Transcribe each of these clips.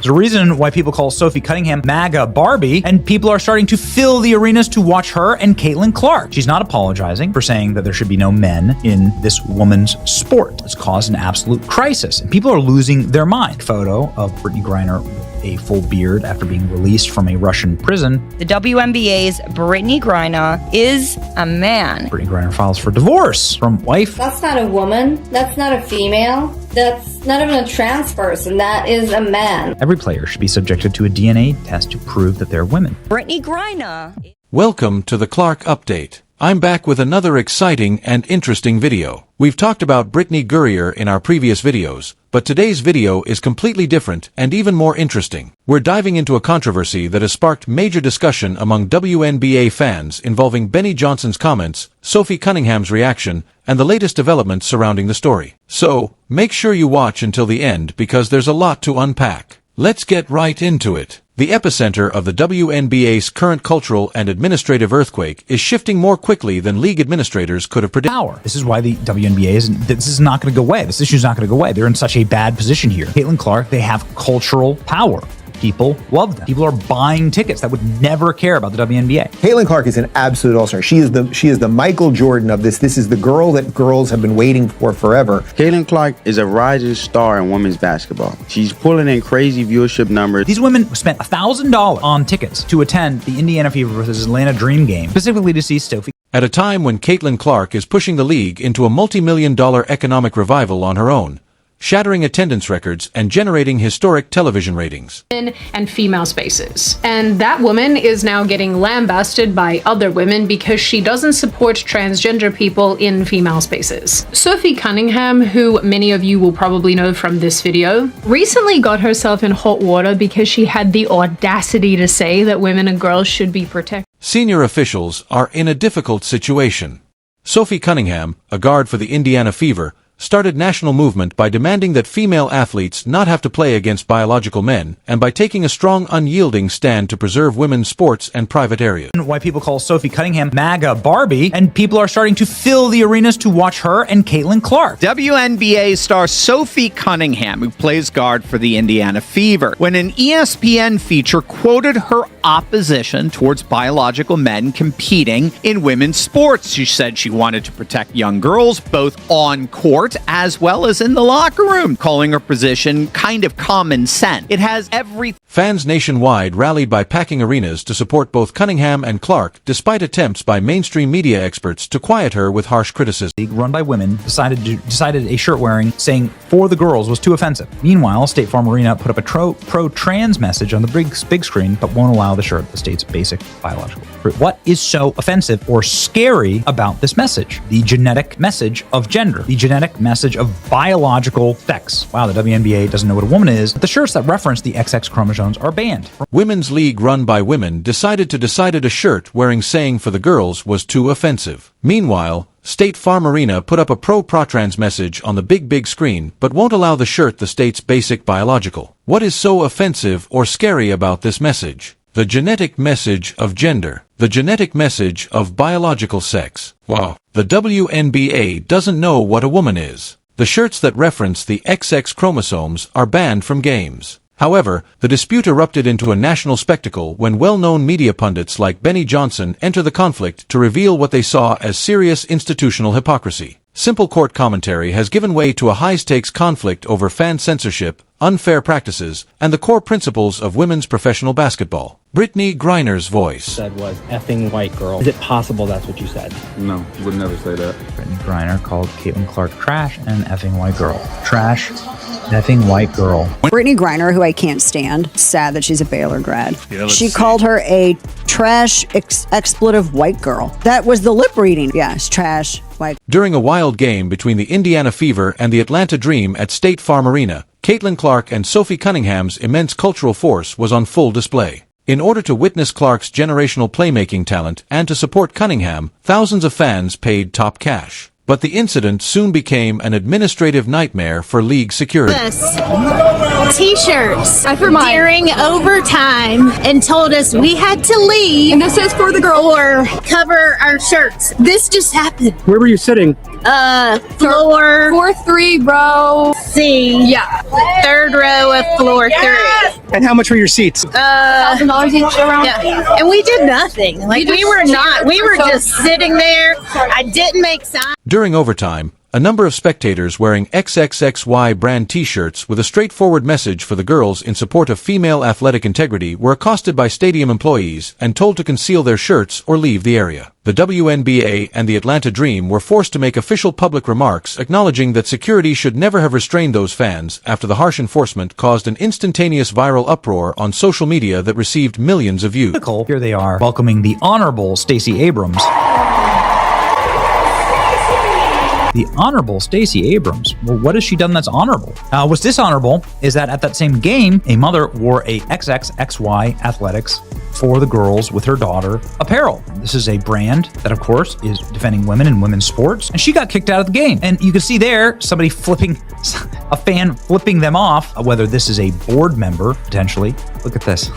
There's a reason why people call Sophie Cunningham MAGA Barbie, and people are starting to fill the arenas to watch her and Caitlin Clark. She's not apologizing for saying that there should be no men in this woman's sport. It's caused an absolute crisis, and people are losing their mind. Photo of Brittney Griner with a full beard after being released from a Russian prison. The WNBA's Brittney Griner is a man. Brittney Griner files for divorce from wife. That's not a woman. That's not a female. That's not even a trans person. That is a man. Every player should be subjected to a DNA test to prove that they're women. Brittney Griner. Welcome to the Clark Update. I'm back with another exciting and interesting video. We've talked about Brittney Griner in our previous videos, but today's video is completely different and even more interesting. We're diving into a controversy that has sparked major discussion among WNBA fans involving Benny Johnson's comments, Sophie Cunningham's reaction, and the latest developments surrounding the story. So, make sure you watch until the end because there's a lot to unpack. Let's get right into it. The epicenter of the WNBA's current cultural and administrative earthquake is shifting more quickly than league administrators could have predicted. This is why the WNBA this is not going to go away. This issue is not going to go away. They're in such a bad position here. Caitlin Clark, they have cultural power. People love them. People are buying tickets that would never care about the WNBA. Caitlin Clark is an absolute all-star. She is the Michael Jordan of this. This is the girl that girls have been waiting for forever. Caitlin Clark is a rising star in women's basketball. She's pulling in crazy viewership numbers. These women spent $1,000 on tickets to attend the Indiana Fever versus Atlanta Dream game, specifically to see Sophie. At a time when Caitlin Clark is pushing the league into a multi-million-dollar economic revival on her own, shattering attendance records and generating historic television ratings. And female spaces. And that woman is now getting lambasted by other women because she doesn't support transgender people in female spaces. Sophie Cunningham, who many of you will probably know from this video, recently got herself in hot water because she had the audacity to say that women and girls should be protected. Senior officials are in a difficult situation. Sophie Cunningham, a guard for the Indiana Fever, started national movement by demanding that female athletes not have to play against biological men, and by taking a strong, unyielding stand to preserve women's sports and private areas. Why people call Sophie Cunningham MAGA Barbie, and people are starting to fill the arenas to watch her and Caitlin Clark. WNBA star Sophie Cunningham, who plays guard for the Indiana Fever, when an ESPN feature quoted her opposition towards biological men competing in women's sports. She said she wanted to protect young girls, both on court as well as in the locker room, calling her position kind of common sense. It has every... Fans nationwide rallied by packing arenas to support both Cunningham and Clark, despite attempts by mainstream media experts to quiet her with harsh criticism. League run by women decided a shirt wearing saying "for the girls" was too offensive. Meanwhile, State Farm Arena put up a pro-trans message on the big screen, but won't allow the shirt the state's basic biological. What is so offensive or scary about this message? The genetic message of gender, the genetic message of biological sex. Wow, the WNBA doesn't know what a woman is. But the shirts that reference the XX chromosomes are banned. Women's league run by women decided a shirt wearing saying "for the girls" was too offensive. Meanwhile, State Farm Arena put up a pro-trans message on the big screen, but won't allow the shirt the state's basic biological. What is so offensive or scary about this message? The genetic message of gender. The genetic message of biological sex. Wow. The WNBA doesn't know what a woman is. The shirts that reference the XX chromosomes are banned from games. However, the dispute erupted into a national spectacle when well-known media pundits like Benny Johnson enter the conflict to reveal what they saw as serious institutional hypocrisy. Simple court commentary has given way to a high-stakes conflict over fan censorship, unfair practices, and the core principles of women's professional basketball. Brittney Griner's voice said was effing white girl. Is it possible that's what you said? No, would never say that. Brittney Griner called Caitlin Clark trash and effing white girl. Trash, effing white girl. Brittney Griner, who I can't stand, sad that she's a Baylor grad. She called her a trash expletive white girl. That was the lip reading. Yes, trash white. During a wild game between the Indiana Fever and the Atlanta Dream at State Farm Arena, Caitlin Clark and Sophie Cunningham's immense cultural force was on full display. In order to witness Clark's generational playmaking talent and to support Cunningham, thousands of fans paid top cash. But the incident soon became an administrative nightmare for league security. T-shirts during overtime and told us we had to leave. And this is for the girl. Or cover our shirts. This just happened. Where were you sitting? Floor 4-3 row C. Yeah. Third row of floor 3. And how much were your seats? $1,000 each around. Yeah. And we did nothing. Like we were just sitting there. I didn't make signs. During overtime, a number of spectators wearing XXXY brand t-shirts with a straightforward message for the girls in support of female athletic integrity were accosted by stadium employees and told to conceal their shirts or leave the area. The WNBA and the Atlanta Dream were forced to make official public remarks acknowledging that security should never have restrained those fans after the harsh enforcement caused an instantaneous viral uproar on social media that received millions of views. Here they are welcoming the Honorable Stacey Abrams. The Honorable Stacey Abrams. Well, what has she done that's honorable? What's dishonorable is that at that same game, a mother wore a XXXY Athletics for the girls with her daughter apparel. This is a brand that, of course, is defending women in women's sports, and she got kicked out of the game. And you can see there somebody a fan flipping them off, whether this is a board member, potentially. Look at this.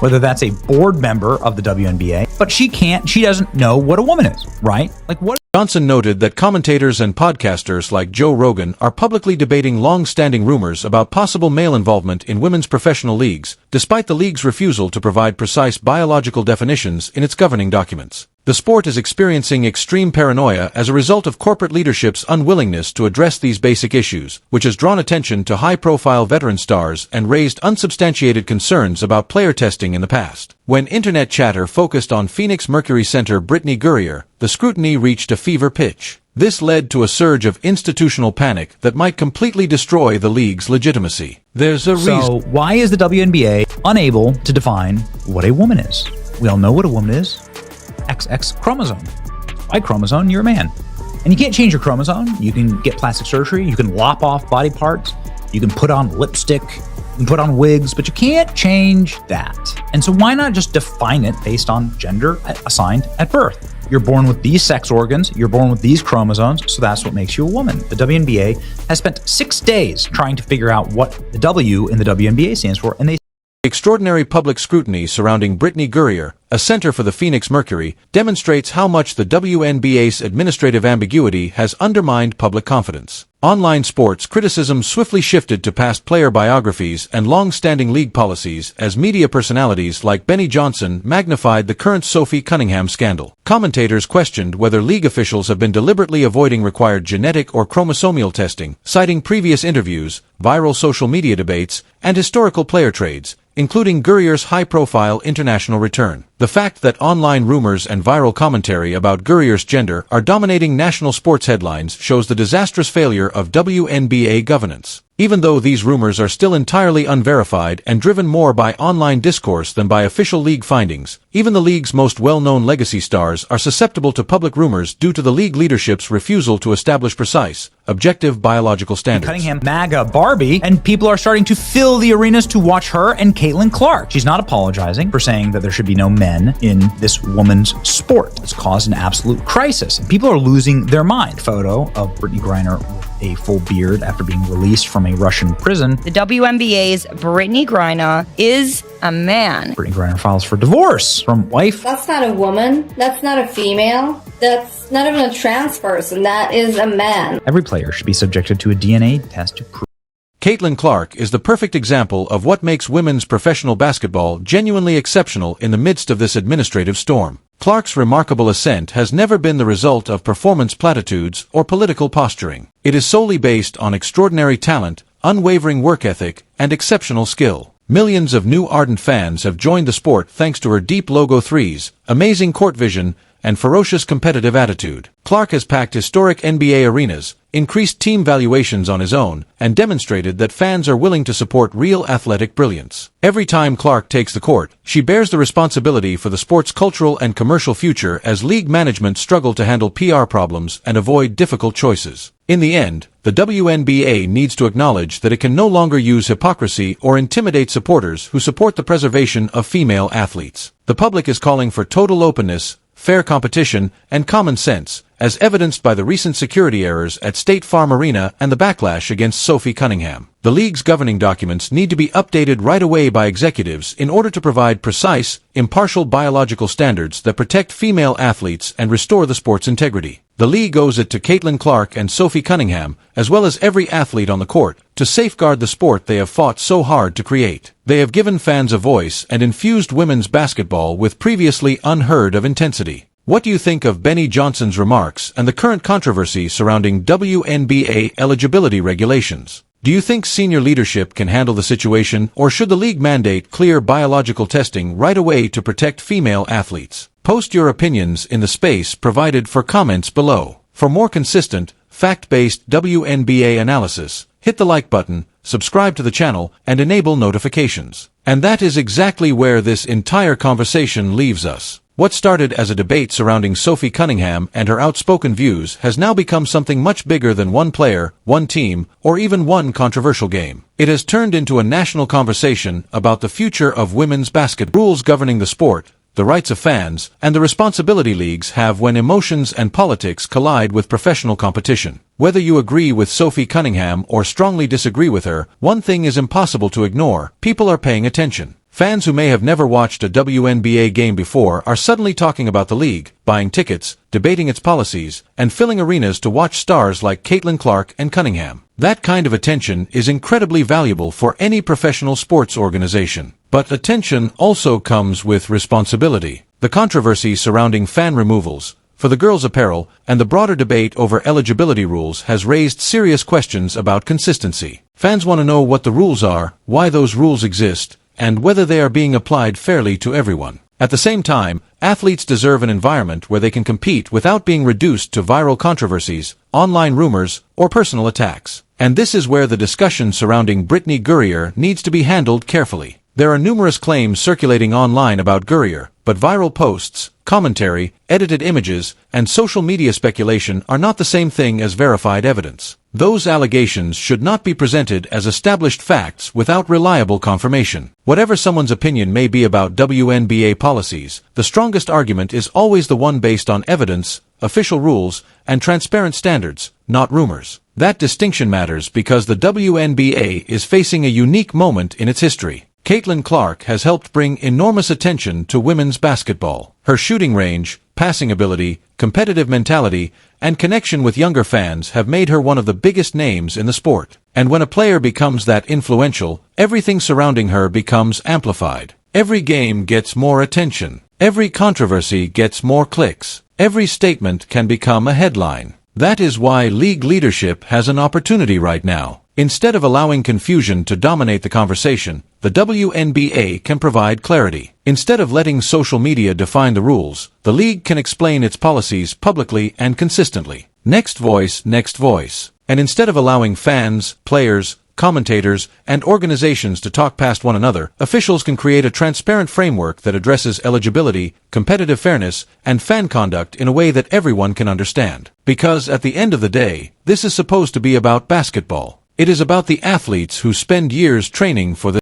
Whether that's a board member of the WNBA, but she doesn't know what a woman is, right? Like what? Johnson noted that commentators and podcasters like Joe Rogan are publicly debating long-standing rumors about possible male involvement in women's professional leagues, despite the league's refusal to provide precise biological definitions in its governing documents. The sport is experiencing extreme paranoia as a result of corporate leadership's unwillingness to address these basic issues, which has drawn attention to high-profile veteran stars and raised unsubstantiated concerns about player testing in the past. When internet chatter focused on Phoenix Mercury center Brittney Griner, the scrutiny reached a fever pitch. This led to a surge of institutional panic that might completely destroy the league's legitimacy. There's a reason. So why is the WNBA unable to define what a woman is? We all know what a woman is. XX chromosome. Y chromosome, you're a man. And you can't change your chromosome. You can get plastic surgery. You can lop off body parts. You can put on lipstick. You can put on wigs, but you can't change that. And so why not just define it based on gender assigned at birth? You're born with these sex organs. You're born with these chromosomes. So that's what makes you a woman. The WNBA has spent 6 days trying to figure out what the W in the WNBA stands for. And they extraordinary public scrutiny surrounding Brittney Griner, a center for the Phoenix Mercury, demonstrates how much the WNBA's administrative ambiguity has undermined public confidence. Online sports criticism swiftly shifted to past player biographies and long-standing league policies as media personalities like Benny Johnson magnified the current Sophie Cunningham scandal. Commentators questioned whether league officials have been deliberately avoiding required genetic or chromosomal testing, citing previous interviews, viral social media debates, and historical player trades, including Gurrier's high-profile international return. The fact that online rumors and viral commentary about Gurrier's gender are dominating national sports headlines shows the disastrous failure of WNBA governance. Even though these rumors are still entirely unverified and driven more by online discourse than by official league findings, even the league's most well-known legacy stars are susceptible to public rumors due to the league leadership's refusal to establish precise, objective biological standards. Cunningham MAGA Barbie, and people are starting to fill the arenas to watch her and Caitlin Clark. She's not apologizing for saying that there should be no men in this woman's sport. It's caused an absolute crisis, and people are losing their mind. Photo of Brittney Griner with a full beard after being released from a Russian prison. The WNBA's Brittney Griner is a man. Brittney Griner files for divorce from wife. That's not a woman. That's not a female. That's not even a trans person. That is a man. Every player should be subjected to a DNA test to prove. Caitlin Clark is the perfect example of what makes women's professional basketball genuinely exceptional in the midst of this administrative storm. Clark's remarkable ascent has never been the result of performance platitudes or political posturing. It is solely based on extraordinary talent, unwavering work ethic, and exceptional skill. Millions of new ardent fans have joined the sport thanks to her deep logo threes, amazing court vision, and ferocious competitive attitude. Clark has packed historic NBA arenas, increased team valuations on his own, and demonstrated that fans are willing to support real athletic brilliance. Every time Clark takes the court, she bears the responsibility for the sport's cultural and commercial future as league management struggle to handle PR problems and avoid difficult choices. In the end, the WNBA needs to acknowledge that it can no longer use hypocrisy or intimidate supporters who support the preservation of female athletes. The public is calling for total openness, fair competition, and common sense, as evidenced by the recent security errors at State Farm Arena and the backlash against Sophie Cunningham. The league's governing documents need to be updated right away by executives in order to provide precise, impartial biological standards that protect female athletes and restore the sport's integrity. The league owes it to Caitlin Clark and Sophie Cunningham, as well as every athlete on the court, to safeguard the sport they have fought so hard to create. They have given fans a voice and infused women's basketball with previously unheard of intensity. What do you think of Benny Johnson's remarks and the current controversy surrounding WNBA eligibility regulations? Do you think senior leadership can handle the situation, or should the league mandate clear biological testing right away to protect female athletes? Post your opinions in the space provided for comments below. For more consistent, fact-based WNBA analysis, hit the like button, subscribe to the channel, and enable notifications. And that is exactly where this entire conversation leaves us. What started as a debate surrounding Sophie Cunningham and her outspoken views has now become something much bigger than one player, one team, or even one controversial game. It has turned into a national conversation about the future of women's basketball, rules governing the sport, the rights of fans, and the responsibility leagues have when emotions and politics collide with professional competition. Whether you agree with Sophie Cunningham or strongly disagree with her, one thing is impossible to ignore: people are paying attention. Fans who may have never watched a WNBA game before are suddenly talking about the league, buying tickets, debating its policies, and filling arenas to watch stars like Caitlin Clark and Cunningham. That kind of attention is incredibly valuable for any professional sports organization. But attention also comes with responsibility. The controversy surrounding fan removals for the girls' apparel and the broader debate over eligibility rules has raised serious questions about consistency. Fans want to know what the rules are, why those rules exist, and whether they are being applied fairly to everyone. At the same time, athletes deserve an environment where they can compete without being reduced to viral controversies, online rumors, or personal attacks. And this is where the discussion surrounding Brittney Griner needs to be handled carefully. There are numerous claims circulating online about Griner, but viral posts, commentary, edited images, and social media speculation are not the same thing as verified evidence. Those allegations should not be presented as established facts without reliable confirmation. Whatever someone's opinion may be about WNBA policies, the strongest argument is always the one based on evidence, official rules, and transparent standards, not rumors. That distinction matters because the WNBA is facing a unique moment in its history. Caitlin Clark has helped bring enormous attention to women's basketball. Her shooting range, passing ability, competitive mentality, and connection with younger fans have made her one of the biggest names in the sport. And when a player becomes that influential, everything surrounding her becomes amplified. Every game gets more attention. Every controversy gets more clicks. Every statement can become a headline. That is why league leadership has an opportunity right now. Instead of allowing confusion to dominate the conversation, the WNBA can provide clarity. Instead of letting social media define the rules, the league can explain its policies publicly and consistently. Next voice, next voice. And instead of allowing fans, players, commentators, and organizations to talk past one another, officials can create a transparent framework that addresses eligibility, competitive fairness, and fan conduct in a way that everyone can understand. Because at the end of the day, this is supposed to be about basketball. It is about the athletes who spend years training for the